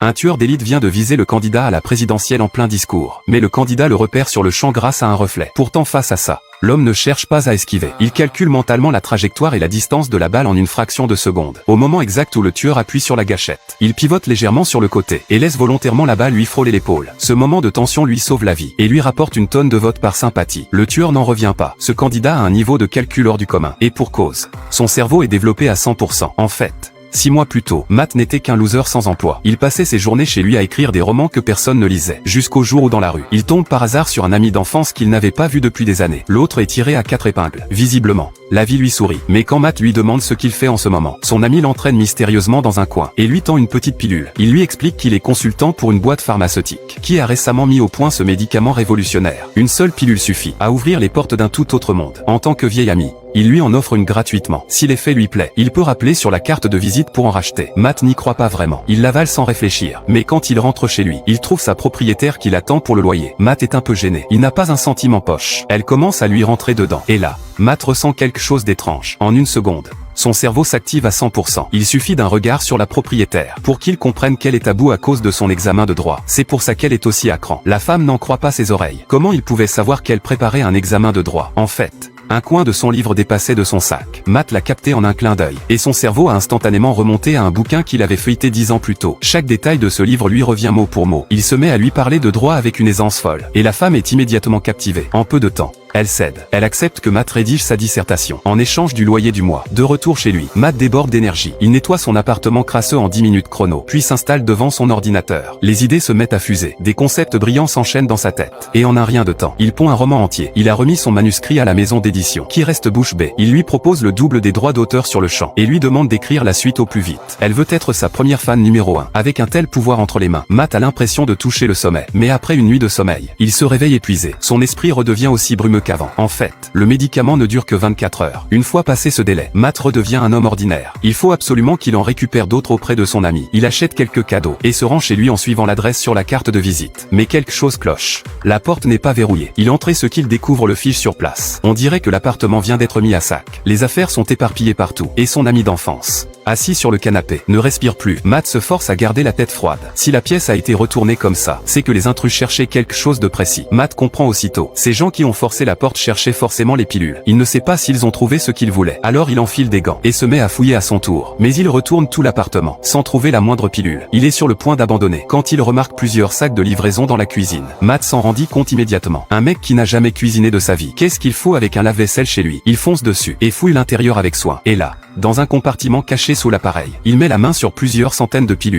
Un tueur d'élite vient de viser le candidat à la présidentielle en plein discours. Mais le candidat le repère sur le champ grâce à un reflet. Pourtant face à ça, l'homme ne cherche pas à esquiver. Il calcule mentalement la trajectoire et la distance de la balle en une fraction de seconde. Au moment exact où le tueur appuie sur la gâchette, il pivote légèrement sur le côté et laisse volontairement la balle lui frôler l'épaule. Ce moment de tension lui sauve la vie et lui rapporte une tonne de votes par sympathie. Le tueur n'en revient pas. Ce candidat a un niveau de calcul hors du commun. Et pour cause. Son cerveau est développé à 100%. En fait, 6 mois plus tôt, Matt n'était qu'un loser sans emploi. Il passait ses journées chez lui à écrire des romans que personne ne lisait. Jusqu'au jour où dans la rue, il tombe par hasard sur un ami d'enfance qu'il n'avait pas vu depuis des années. L'autre est tiré à 4 épingles. Visiblement, la vie lui sourit. Mais quand Matt lui demande ce qu'il fait en ce moment, son ami l'entraîne mystérieusement dans un coin et lui tend une petite pilule. Il lui explique qu'il est consultant pour une boîte pharmaceutique qui a récemment mis au point ce médicament révolutionnaire. Une seule pilule suffit à ouvrir les portes d'un tout autre monde. En tant que vieil ami, il lui en offre une gratuitement. Si l'effet lui plaît, il peut rappeler sur la carte de visite pour en racheter. Matt n'y croit pas vraiment. Il l'avale sans réfléchir. Mais quand il rentre chez lui, il trouve sa propriétaire qui l'attend pour le loyer. Matt est un peu gêné. Il n'a pas un centime en poche. Elle commence à lui rentrer dedans. Et là, Matt ressent quelque chose d'étrange. En une seconde, son cerveau s'active à 100%. Il suffit d'un regard sur la propriétaire pour qu'il comprenne qu'elle est à bout à cause de son examen de droit. C'est pour ça qu'elle est aussi à cran. La femme n'en croit pas ses oreilles. Comment il pouvait savoir qu'elle préparait un examen de droit? En fait, un coin de son livre dépassait de son sac. Matt l'a capté en un clin d'œil. Et son cerveau a instantanément remonté à un bouquin qu'il avait feuilleté 10 ans plus tôt. Chaque détail de ce livre lui revient mot pour mot. Il se met à lui parler de droit avec une aisance folle. Et la femme est immédiatement captivée. En peu de temps, elle cède. Elle accepte que Matt rédige sa dissertation en échange du loyer du mois. De retour chez lui, Matt déborde d'énergie. Il nettoie son appartement crasseux en 10 minutes chrono, puis s'installe devant son ordinateur. Les idées se mettent à fuser. Des concepts brillants s'enchaînent dans sa tête. Et en un rien de temps, il pond un roman entier. Il a remis son manuscrit à la maison d'édition, qui reste bouche bée. Il lui propose le double des droits d'auteur sur le champ, et lui demande d'écrire la suite au plus vite. Elle veut être sa première fan numéro 1. Avec un tel pouvoir entre les mains, Matt a l'impression de toucher le sommet. Mais après une nuit de sommeil, il se réveille épuisé. Son esprit redevient aussi brumeux qu'avant. En fait, le médicament ne dure que 24 heures. Une fois passé ce délai, Matt redevient un homme ordinaire. Il faut absolument qu'il en récupère d'autres auprès de son ami. Il achète quelques cadeaux et se rend chez lui en suivant l'adresse sur la carte de visite. Mais quelque chose cloche. La porte n'est pas verrouillée. Il entre et ce qu'il découvre le fiche sur place. On dirait que l'appartement vient d'être mis à sac. Les affaires sont éparpillées partout. Et son ami d'enfance, assis sur le canapé, ne respire plus. Matt se force à garder la tête froide. Si la pièce a été retournée comme ça, c'est que les intrus cherchaient quelque chose de précis. Matt comprend aussitôt. Ces gens qui ont forcé la porte cherchaient forcément les pilules. Il ne sait pas s'ils ont trouvé ce qu'ils voulaient. Alors il enfile des gants et se met à fouiller à son tour. Mais il retourne tout l'appartement, sans trouver la moindre pilule. Il est sur le point d'abandonner, quand il remarque plusieurs sacs de livraison dans la cuisine. Matt s'en rendit compte immédiatement. Un mec qui n'a jamais cuisiné de sa vie. Qu'est-ce qu'il faut avec un lave-vaisselle chez lui? Il fonce dessus et fouille l'intérieur avec soin. Et là, dans un compartiment caché sous l'appareil, il met la main sur plusieurs centaines de pilules.